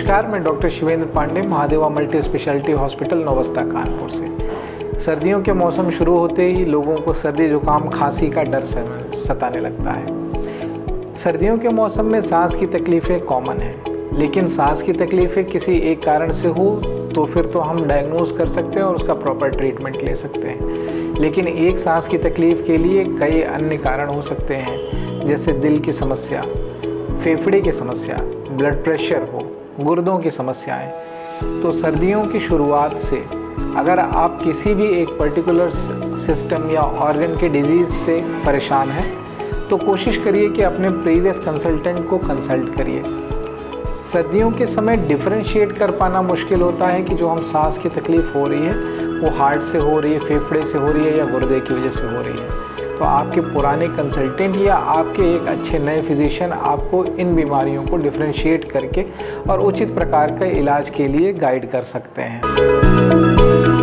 नमस्कार, मैं doctor Shivendra Pandey, Mahadeva multi speciality hospital Naubasta Kanpur से। सर्दियों के मौसम शुरू होते ही लोगों को सर्दी जुकाम खांसी का डर सताने लगता है। सर्दियों के मौसम में सांस की तकलीफ़ें कॉमन हैं, लेकिन सांस की तकलीफ़ें किसी एक कारण से हो तो फिर तो हम डायग्नोज कर सकते हैं और उसका प्रॉपर ट्रीटमेंट ले सकते हैं। लेकिन एक सांस की तकलीफ़ के लिए कई अन्य कारण हो सकते हैं, जैसे दिल की समस्या, फेफड़े की समस्या, ब्लड प्रेशर हो, गुर्दों की समस्याएं। तो सर्दियों की शुरुआत से अगर आप किसी भी एक पर्टिकुलर सिस्टम या ऑर्गन के डिजीज़ से परेशान हैं तो कोशिश करिए कि अपने प्रीवियस कंसल्टेंट को कंसल्ट करिए। सर्दियों के समय डिफरेंशिएट कर पाना मुश्किल होता है कि जो हम सांस की तकलीफ़ हो रही है वो हार्ट से हो रही है, फेफड़े से हो रही है या गुर्दे की वजह से हो रही है। तो आपके पुराने कंसल्टेंट या आपके एक अच्छे नए फिजिशियन आपको इन बीमारियों को डिफरेंशिएट करके और उचित प्रकार का इलाज के लिए गाइड कर सकते हैं।